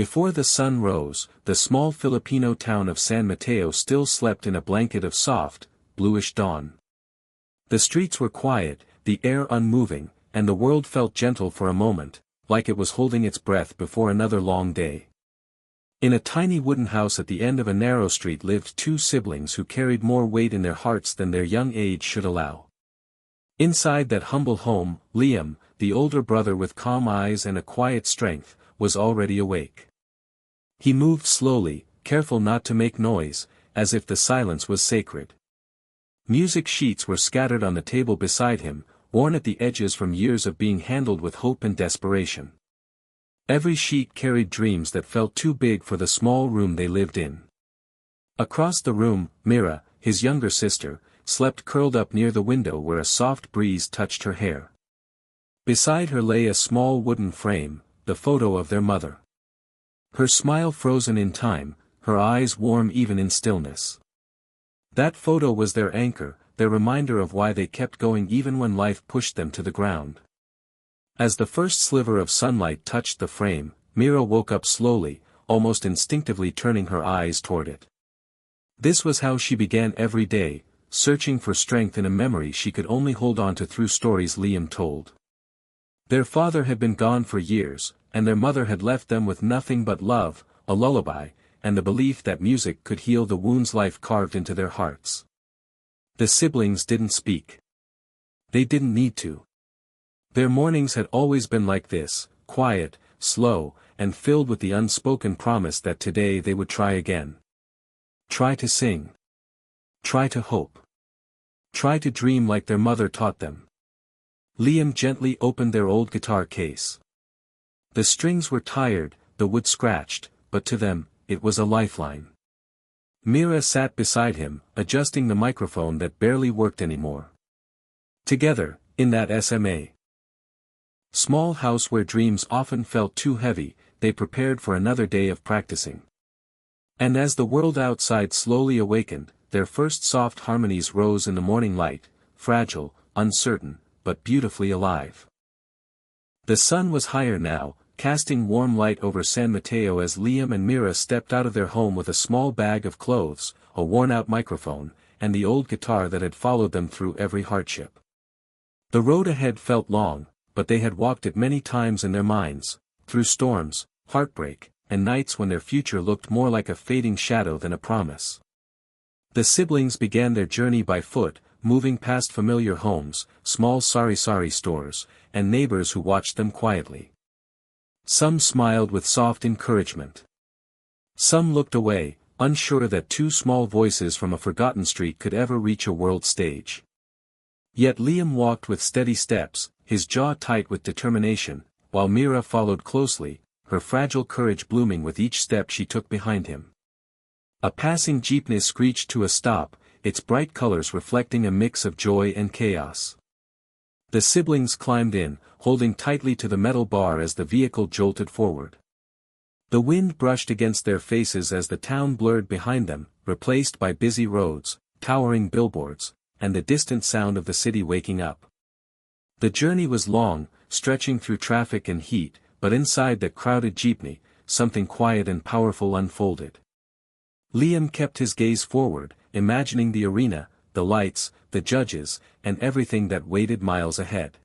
Before the sun rose, the small Filipino town of San Mateo still slept in a blanket of soft, bluish dawn. The streets were quiet, the air unmoving, and the world felt gentle for a moment, like it was holding its breath before another long day. In a tiny wooden house at the end of a narrow street lived two siblings who carried more weight in their hearts than their young age should allow. Inside that humble home, Liam, the older brother with calm eyes and a quiet strength, was already awake. He moved slowly, careful not to make noise, as if the silence was sacred. Music sheets were scattered on the table beside him, worn at the edges from years of being handled with hope and desperation. Every sheet carried dreams that felt too big for the small room they lived in. Across the room, Mira, his younger sister, slept curled up near the window where a soft breeze touched her hair. Beside her lay a small wooden frame, the photo of their mother. Her smile frozen in time, her eyes warm even in stillness. That photo was their anchor, their reminder of why they kept going even when life pushed them to the ground. As the first sliver of sunlight touched the frame, Mira woke up slowly, almost instinctively turning her eyes toward it. This was how she began every day, searching for strength in a memory she could only hold on to through stories Liam told. Their father had been gone for years, and their mother had left them with nothing but love, a lullaby, and the belief that music could heal the wounds life carved into their hearts. The siblings didn't speak. They didn't need to. Their mornings had always been like this, quiet, slow, and filled with the unspoken promise that today they would try again. Try to sing. Try to hope. Try to dream like their mother taught them. Liam gently opened their old guitar case. The strings were tired, the wood scratched, but to them, it was a lifeline. Mira sat beside him, adjusting the microphone that barely worked anymore. Together, in that small house where dreams often felt too heavy, they prepared for another day of practicing. And as the world outside slowly awakened, their first soft harmonies rose in the morning light, fragile, uncertain, but beautifully alive. The sun was higher now, casting warm light over San Mateo as Liam and Mira stepped out of their home with a small bag of clothes, a worn-out microphone, and the old guitar that had followed them through every hardship. The road ahead felt long, but they had walked it many times in their minds, through storms, heartbreak, and nights when their future looked more like a fading shadow than a promise. The siblings began their journey by foot, moving past familiar homes, small sari-sari stores, and neighbors who watched them quietly. Some smiled with soft encouragement. Some looked away, unsure that two small voices from a forgotten street could ever reach a world stage. Yet Liam walked with steady steps, his jaw tight with determination, while Mira followed closely, her fragile courage blooming with each step she took behind him. A passing jeepney screeched to a stop, its bright colors reflecting a mix of joy and chaos. The siblings climbed in, holding tightly to the metal bar as the vehicle jolted forward. The wind brushed against their faces as the town blurred behind them, replaced by busy roads, towering billboards, and the distant sound of the city waking up. The journey was long, stretching through traffic and heat, but inside the crowded jeepney, something quiet and powerful unfolded. Liam kept his gaze forward, imagining the arena, the lights, the judges, and everything that waited miles ahead.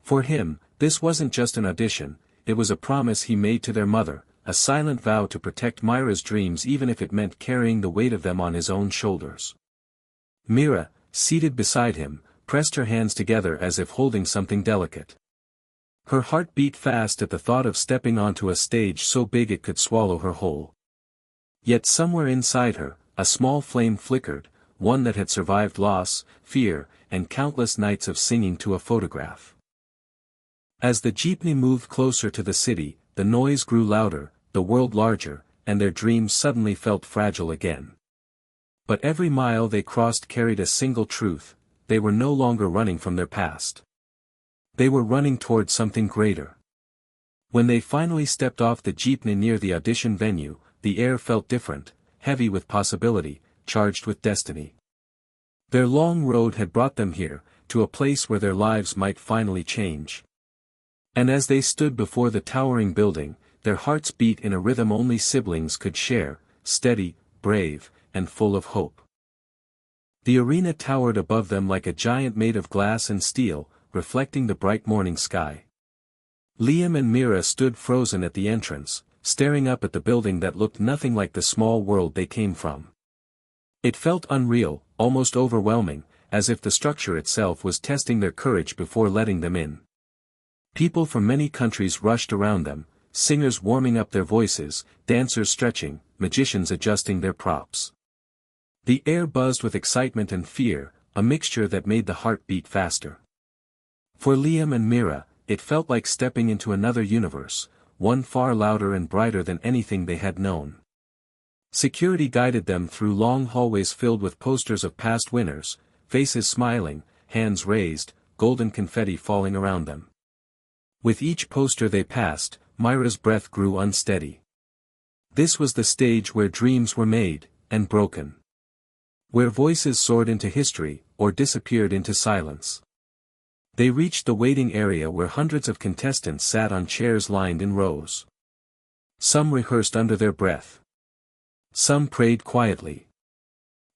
For him, this wasn't just an audition, it was a promise he made to their mother, a silent vow to protect Myra's dreams even if it meant carrying the weight of them on his own shoulders. Mira, seated beside him, pressed her hands together as if holding something delicate. Her heart beat fast at the thought of stepping onto a stage so big it could swallow her whole. Yet somewhere inside her, a small flame flickered, one that had survived loss, fear, and countless nights of singing to a photograph. As the jeepney moved closer to the city, the noise grew louder, the world larger, and their dreams suddenly felt fragile again. But every mile they crossed carried a single truth: they were no longer running from their past. They were running toward something greater. When they finally stepped off the jeepney near the audition venue, the air felt different, heavy with possibility, charged with destiny. Their long road had brought them here, to a place where their lives might finally change. And as they stood before the towering building, their hearts beat in a rhythm only siblings could share, steady, brave, and full of hope. The arena towered above them like a giant made of glass and steel, reflecting the bright morning sky. Liam and Mira stood frozen at the entrance, staring up at the building that looked nothing like the small world they came from. It felt unreal, almost overwhelming, as if the structure itself was testing their courage before letting them in. People from many countries rushed around them, singers warming up their voices, dancers stretching, magicians adjusting their props. The air buzzed with excitement and fear, a mixture that made the heart beat faster. For Liam and Mira, it felt like stepping into another universe, one far louder and brighter than anything they had known. Security guided them through long hallways filled with posters of past winners, faces smiling, hands raised, golden confetti falling around them. With each poster they passed, Mira's breath grew unsteady. This was the stage where dreams were made, and broken. Where voices soared into history, or disappeared into silence. They reached the waiting area where hundreds of contestants sat on chairs lined in rows. Some rehearsed under their breath. Some prayed quietly.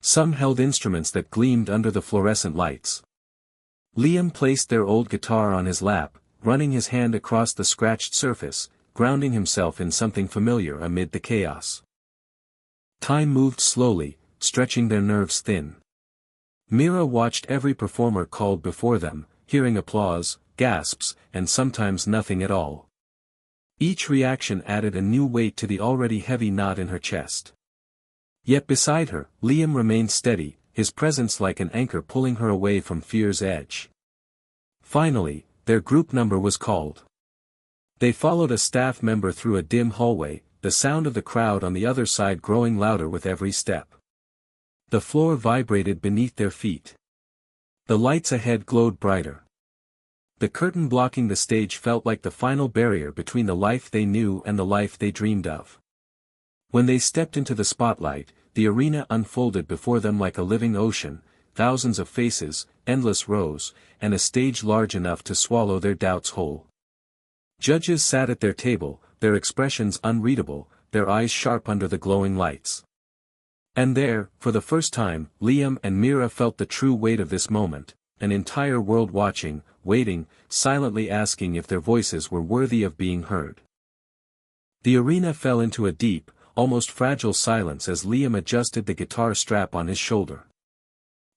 Some held instruments that gleamed under the fluorescent lights. Liam placed their old guitar on his lap, running his hand across the scratched surface, grounding himself in something familiar amid the chaos. Time moved slowly, stretching their nerves thin. Mira watched every performer called before them, hearing applause, gasps, and sometimes nothing at all. Each reaction added a new weight to the already heavy knot in her chest. Yet beside her, Liam remained steady, his presence like an anchor pulling her away from fear's edge. Finally, their group number was called. They followed a staff member through a dim hallway, the sound of the crowd on the other side growing louder with every step. The floor vibrated beneath their feet. The lights ahead glowed brighter. The curtain blocking the stage felt like the final barrier between the life they knew and the life they dreamed of. When they stepped into the spotlight, the arena unfolded before them like a living ocean, thousands of faces, endless rows, and a stage large enough to swallow their doubts whole. Judges sat at their table, their expressions unreadable, their eyes sharp under the glowing lights. And there, for the first time, Liam and Mira felt the true weight of this moment, an entire world watching, waiting, silently asking if their voices were worthy of being heard. The arena fell into a deep, almost fragile silence as Liam adjusted the guitar strap on his shoulder.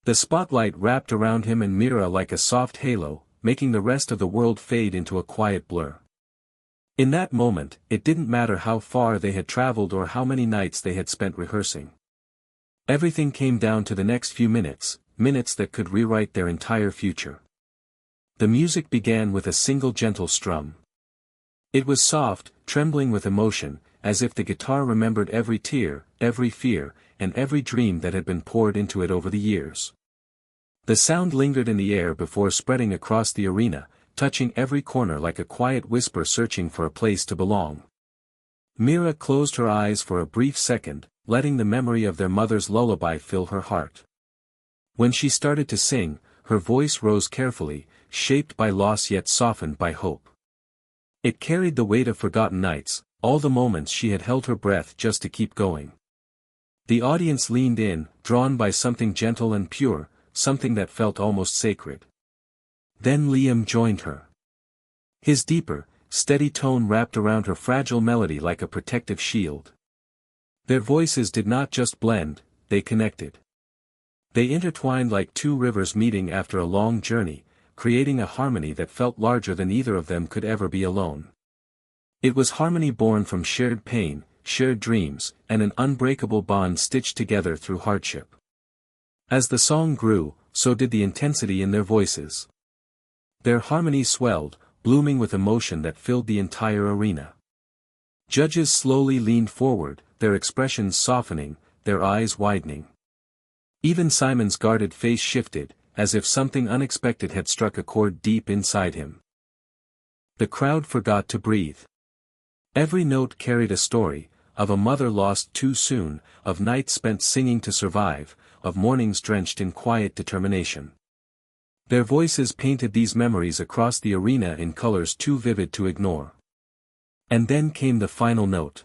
The spotlight wrapped around him and Mira like a soft halo, making the rest of the world fade into a quiet blur. In that moment, it didn't matter how far they had traveled or how many nights they had spent rehearsing. Everything came down to the next few minutes, minutes that could rewrite their entire future. The music began with a single gentle strum. It was soft, trembling with emotion, as if the guitar remembered every tear, every fear, and every dream that had been poured into it over the years. The sound lingered in the air before spreading across the arena, touching every corner like a quiet whisper searching for a place to belong. Mira closed her eyes for a brief second, letting the memory of their mother's lullaby fill her heart. When she started to sing, her voice rose carefully, shaped by loss yet softened by hope. It carried the weight of forgotten nights, all the moments she had held her breath just to keep going. The audience leaned in, drawn by something gentle and pure, something that felt almost sacred. Then Liam joined her. His deeper, steady tone wrapped around her fragile melody like a protective shield. Their voices did not just blend, they connected. They intertwined like two rivers meeting after a long journey, creating a harmony that felt larger than either of them could ever be alone. It was harmony born from shared pain, shared dreams, and an unbreakable bond stitched together through hardship. As the song grew, so did the intensity in their voices. Their harmony swelled, blooming with emotion that filled the entire arena. Judges slowly leaned forward, their expressions softening, their eyes widening. Even Simon's guarded face shifted, as if something unexpected had struck a chord deep inside him. The crowd forgot to breathe. Every note carried a story, of a mother lost too soon, of nights spent singing to survive, of mornings drenched in quiet determination. Their voices painted these memories across the arena in colors too vivid to ignore. And then came the final note.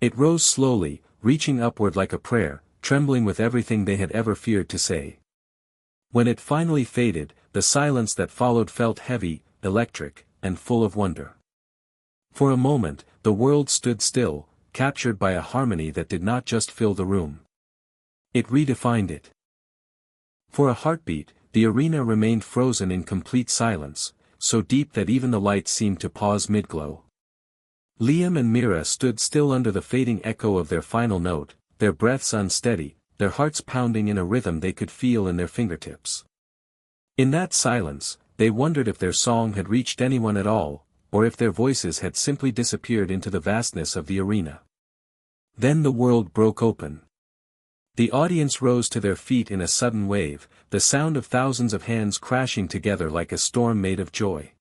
It rose slowly, reaching upward like a prayer, trembling with everything they had ever feared to say. When it finally faded, the silence that followed felt heavy, electric, and full of wonder. For a moment, the world stood still, captured by a harmony that did not just fill the room. It redefined it. For a heartbeat, the arena remained frozen in complete silence, so deep that even the lights seemed to pause mid-glow. Liam and Mira stood still under the fading echo of their final note, their breaths unsteady, their hearts pounding in a rhythm they could feel in their fingertips. In that silence, they wondered if their song had reached anyone at all, or if their voices had simply disappeared into the vastness of the arena. Then the world broke open. The audience rose to their feet in a sudden wave, the sound of thousands of hands crashing together like a storm made of joy.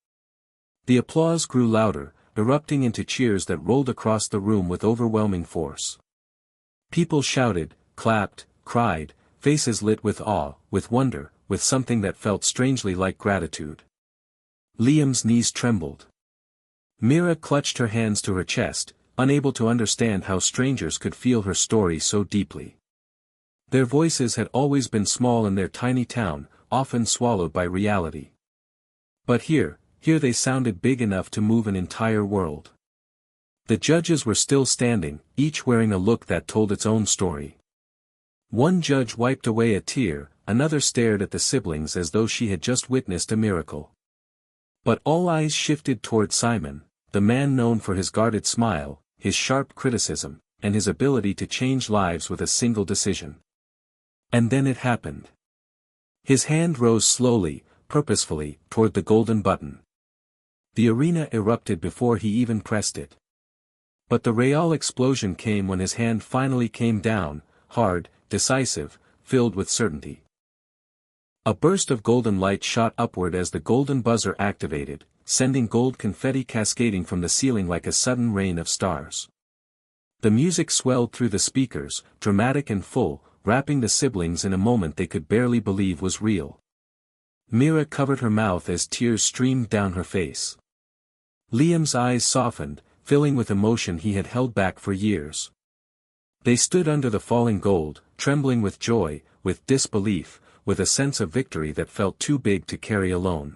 The applause grew louder, erupting into cheers that rolled across the room with overwhelming force. People shouted, clapped, cried, faces lit with awe, with wonder, with something that felt strangely like gratitude. Liam's knees trembled. Mira clutched her hands to her chest, unable to understand how strangers could feel her story so deeply. Their voices had always been small in their tiny town, often swallowed by reality. But here they sounded big enough to move an entire world. The judges were still standing, each wearing a look that told its own story. One judge wiped away a tear, another stared at the siblings as though she had just witnessed a miracle. But all eyes shifted toward Simon, the man known for his guarded smile, his sharp criticism, and his ability to change lives with a single decision. And then it happened. His hand rose slowly, purposefully, toward the golden button. The arena erupted before he even pressed it. But the real explosion came when his hand finally came down, hard, decisive, filled with certainty. A burst of golden light shot upward as the golden buzzer activated, sending gold confetti cascading from the ceiling like a sudden rain of stars. The music swelled through the speakers, dramatic and full, wrapping the siblings in a moment they could barely believe was real. Mira covered her mouth as tears streamed down her face. Liam's eyes softened, filling with emotion he had held back for years. They stood under the falling gold, trembling with joy, with disbelief, with a sense of victory that felt too big to carry alone.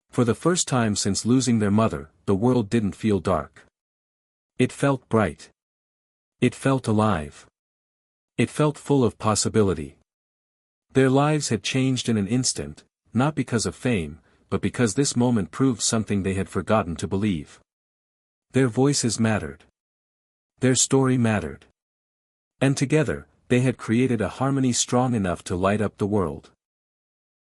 For the first time since losing their mother, the world didn't feel dark. It felt bright. It felt alive. It felt full of possibility. Their lives had changed in an instant, not because of fame, but because this moment proved something they had forgotten to believe. Their voices mattered. Their story mattered. And together, they had created a harmony strong enough to light up the world.